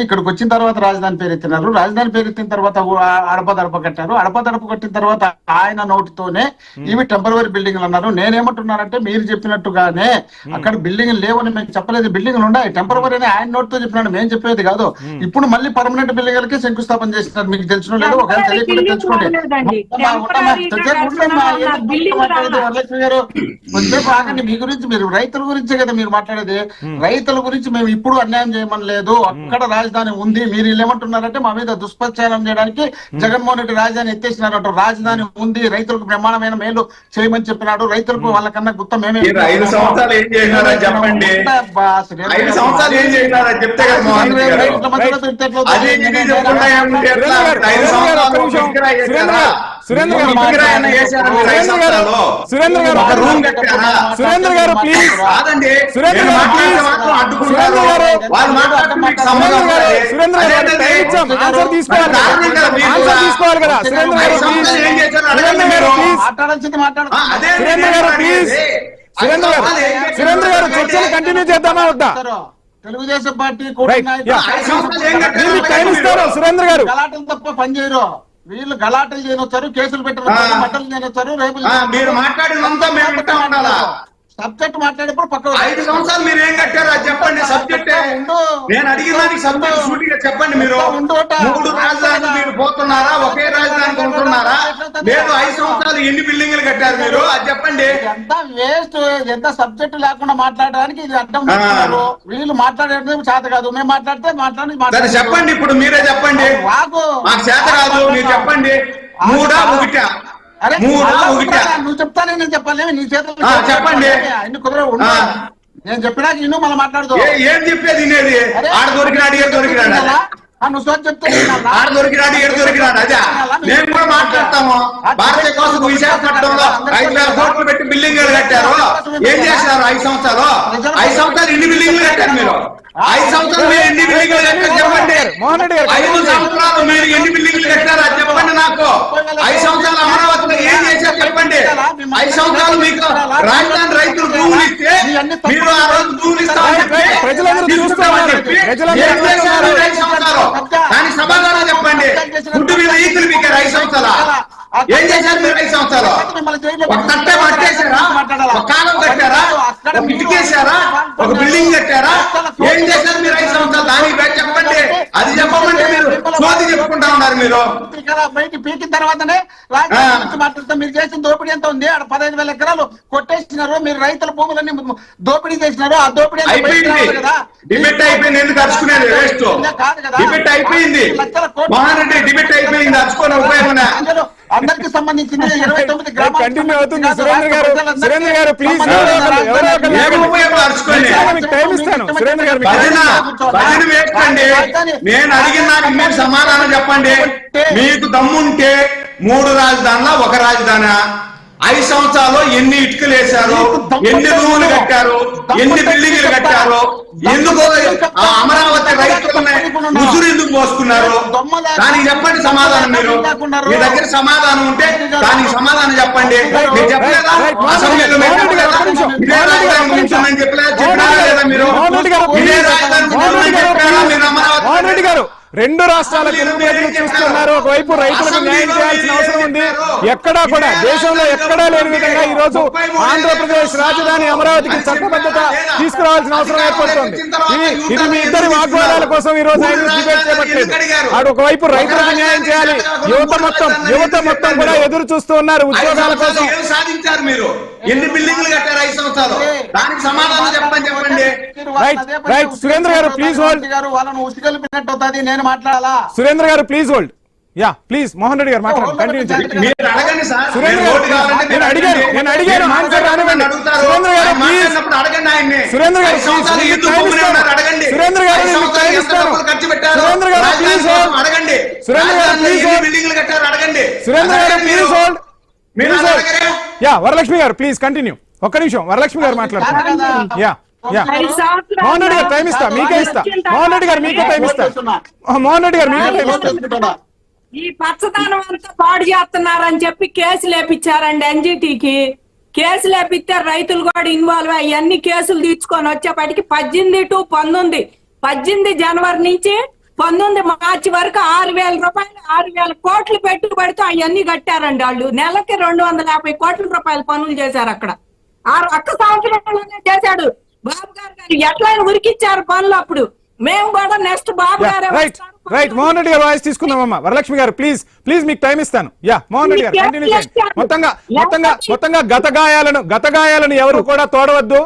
ఇక్కడికి వచ్చిన తర్వాత రాజధాని పేరు ఎత్తినారు. రాజధాని పేరు ఎత్తిన తర్వాత అడపదడప కట్టారు. అడపదడప కట్టిన తర్వాత ఆయన నోటితోనే ఇవి టెంపరవరీ బిల్డింగ్లు అన్నారు. నేనేమంటున్నానంటే మీరు చెప్పినట్టుగానే అక్కడ బిల్డింగ్ లేవని మేము చెప్పలేదు, బిల్డింగ్లు ఉన్నాయి టెంపరవరీ అని ఆయన నోటితో చెప్పినాడు, మేము చెప్పేది కాదు. ఇప్పుడు మళ్ళీ పర్మనెంట్ బిల్డింగ్లకి శంకుస్థాపన చేస్తున్నారు. మీకు తెలిసిన లేదు, ఒకవేళ తెలియకుండా తెలుసుకోండి. వరలక్ష్మి గారు కొంచెం ఆగండి. మీ గురించి, మీరు రైతుల గురించే కదా మీరు మాట్లాడేది. రైతుల గురించి మేము ఇప్పుడు అన్యాయం చేయమని లేదు. అక్కడ రాజధాని ఉంది. మీరు ఏమంటున్నారంటే మా మీద దుష్ప్రచారం చేయడానికి జగన్మోహన్ రెడ్డి రాజధాని ఎత్తేసినారంట. రాజధాని ఉంది, రైతులకు బ్రహ్మాండమైన మేలు చేయమని చెప్పినాడు. రైతులకు వాళ్ళకన్నా గుత్త మేమే. 5 సంవత్సరాలు ఏం చేసినారో చెప్పండి. 5 సంవత్సరాలు ఏం చేసినారో చెప్తే కదా మోహన్ రెడ్డి గారు. సురేంద్ర గారు ప్లీజ్, సురేంద్ర ఆన్సర్ తీసుకోవాలి కదా. సురేంద్ర గారు చర్చలు కంటిన్యూ చేద్దామా వద్దా? తెలుగుదేశం పార్టీ ఇస్తారు సురేంద్ర గారు. గలాటలు తప్ప పనిచేయరు వీళ్ళు. గలాటలు చేయనొచ్చారు, కేసులు పెట్టవచ్చు, మటలు చేయనొచ్చారు. రేపు మీరు మాట్లాడినంతా మేము వింటా ఉండాలా? సబ్జెక్ట్ మాట్లాడేప్పుడు పక్క 5 సంవత్సరాలు మీరు ఏం కట్టారో అది చెప్పండి. సబ్జెక్ట్ నేను అడిగిన దానికి సబ్జెక్ట్ సూటిగా చెప్పండి. మీరు 3 రాజధానులు మీరు పోతున్నారా, ఒకే రాజధానికి ఉంటున్నారా? లేదు 5 సంవత్సరాలు ఎన్ని బిల్డింగ్లు కట్టారు మీరు అది చెప్పండి. ఎంత వేస్ట్, ఎంత సబ్జెక్ట్ లేకుండా మాట్లాడడానికి ఇది అడ్డం. వీళ్ళు మాట్లాడేది చేత కాదు, మేము మాట్లాడితే చెప్పండి. ఇప్పుడు మీరే చెప్పండి. మాకు చేత కాదు, మీరు చెప్పండి. 3 1 నువ్వు చెప్తానే నేను చెప్పాలి. నీ చేతులు చెప్పండి. అన్ని కుదరవు. నేను చెప్పినాక ఇನ್ನು మళ్ళీ మాట్లాడదు. ఏం చెప్పేది వినేది? ఆడ దొరికినాడు, ఏడు దొరికినాడు, నువ్వు సోచి చెప్తే ఆడ దొరికినాడు, ఏడు దొరికినాడు. అదే మేము కూడా మాట్లాడతాము. భారతీయ కోసం విశాఖపట్నంలో 5,000 కోట్లు పెట్టి బిల్డింగ్లు కట్టారు. ఏం చేశారు 5 సంవత్సరాలు? 5 సంవత్సరాలు ఎన్ని బిల్డింగ్లు కట్టారు మీరు? 5 సంవత్సరాలు మీరు ఎన్ని బిల్డింగ్లు కట్టారు చెప్పండి. 5 సంవత్సరాలు మీరు ఎన్ని బిల్డింగ్లు కట్టారు అది చెప్పండి నాకు. 5 సంవత్సరాలు అమరావతిలో ఏం చేశారు చెప్పండి. 5 సంవత్సరాలు మీకు రాజధాని రైతులు భూములు ఇస్తే మీరు ఆ రోజు భూములు ఇస్తామని చెప్పి ఏం చేశారు 5 సంవత్సరాలు? దానికి సమాధానం చెప్పండి. గుడ్డు మీద ఈతులు మీకారు 5 సంవత్సరాలు. ఏం చేశారు మీరు 5 సంవత్సరాలు? ఒక కట్టే పట్టేశారా? ఒక కాలం కట్టారా? ఒక ఇటుకేశారా? ఒక బిల్డింగ్ కట్టారా? ఏం చేశారు మీరు 5 సంవత్సరాలు? దానికి చెప్పండి. అది చెప్పమంటే మీరు సోది చెప్పుకుంటా ఉన్నారు. మీరు బయట పీకిన తర్వాతనే మాట్లాడుతాం. మీరు చేసిన దోపిడీ ఎంత ఉంది? ఆడ 15,000 ఎకరాలు కొట్టేసినారు. మీరు రైతుల భూములన్నీ దోపిడీ చేసినారు. ఆ దోపిడీ అయిపోయింది. డిబేట్ అయిపోయింది. ఎందుకు అరుచుకునేది? వేస్ట్. డిబేట్ అయిపోయింది. మోహన్ రెడ్డి డిబేట్ అయిపోయింది. అరుచుకోని ఉపయోగం అందరికి సంబంధించింది 29 గ్రామాలు. కంటిన్యూ అవుతుంది. సురేంద్ర గారు ప్లీజ్ నేను అడిగిన దానికి మీరు సమాధానం చెప్పండి. మీకు దమ్ముంటే 3 రాజధానుల ఒక రాజధాని 5 సంవత్సరాలు ఎన్ని ఇటుకలు వేశారు, ఎన్ని రూములు కట్టారు, ఎన్ని బిల్డింగ్లు కట్టారు, ఎందుకు అమరావతి రైతులని ముసురు ఎందుకు పోసుకున్నారు? దానికి చెప్పండి సమాధానం. మీరు మీ దగ్గర సమాధానం ఉంటే దానికి సమాధానం చెప్పండి. మీరు చెప్పలేదా? అసెంబ్లీలో ఇదే రాజధాని గురించి చెప్పలేదా లేదా? మీరు ఇదే రాజధాని గురించి చెప్పారా? మీరు అమరావతి గారు 2 రాష్ట్రాల తెలుగు ప్రజలు చూస్తున్నారు. ఒకవైపు రైతులకు న్యాయం చేయాల్సిన అవసరం ఉంది. ఎక్కడా కూడా దేశంలో ఎక్కడా లేని విధంగా ఈ రోజు ఆంధ్రప్రదేశ్ రాజధాని అమరావతికి చట్టబద్ధత తీసుకురావాల్సిన అవసరం ఏర్పడుతోంది. ఇది మీ ఇద్దరి వాగ్వాదాల కోసం ఈ రోజు ఆయన డిబేట్ చేపట్టలేదు. అటు ఒకవైపు రైతులకు న్యాయం చేయాలి, యువత మొత్తం కూడా ఎదురు చూస్తూ ఉన్నారు ఉద్యోగాల కోసం. సాధించారు మీరు ఎన్ని బిల్డింగ్లు కట్టారు 5 సంవత్సరాలు? దానికి సమాధానం చెప్పండి. రైట్ సురేంద్ర గారు ప్లీజ్ హోల్డ్. వాళ్ళను ఉసిగలిపినట్టు అవుతుంది. నేను మాట్లాడాలా? సురేంద్ర గారు please hold. Yeah please Mohan Reddy గారు మాట్లాడండి. కంటిన్యూ చేయండి. మీరు అడగండి సార్. సురేంద్ర గారు నేను అడిగాను ఆన్సర్ రానివ్వండి. సురేంద్ర గారు ప్లీజ్. అడగండి ఆయన్ని. సురేంద్ర గారు అడగండి. సురేంద్ర గారు సురేంద్ర గారు ప్లీజ్ హోల్డ్. అడగండి. సురేంద్ర గారు ప్లీజ్ హోల్డ్. బిల్డింగ్లు కట్టారు అడగండి. సురేంద్ర గారు ప్లీజ్ హోల్డ్. యా వరలక్ష్మి గారు ప్లీజ్ కంటిన్యూ. ఒక్క నిమిషం వరలక్ష్మి గారు మాట్లాడుతున్నారు. యా మోహన్ రెడ్డి గారు టైం ఇస్తా, మీకే ఇస్తా. మోహన్ రెడ్డి గారు మీకే టైం ఇస్తా. మోహన్ రెడ్డి గారు మీకే టైం ఇస్తా. ఈ పచ్చదనం అంతా పాడు చేస్తున్నారని చెప్పి కేసులు వేపించారండి. ఎన్జిటికి కేసులు వేపిస్తే రైతులు కూడా ఇన్వాల్వ్ అయ్యి కేసులు తీసుకొని వచ్చేప్పటికి 18 to 19 18 జనవరి నుంచి 19 మార్చి వరకు 6,000 రూపాయలు 6,000 కోట్లు పెట్టుబడితో అవన్నీ కట్టారండి వాళ్ళు. నెలకి 250 కోట్ల రూపాయల పనులు చేశారు అక్కడ. ఒక్క సంవత్సరంలోనే చేశాడు బాబు గారు. ఎట్లా ఉరికిచ్చారు పనులు అప్పుడు. మేము కూడా నెక్స్ట్ బాబు గారు. రైట్ మోహన్ రెడ్డి గారు వాయిస్ తీసుకుందామమ్మా. వరలక్ష్మి గారు ప్లీజ్ మీకు టైం ఇస్తాను. మోహన్ రెడ్డి గారు కంటిన్యూ చేయండి. మొత్తంగా గత గాయాలను ఎవరు కూడా తోడవద్దు.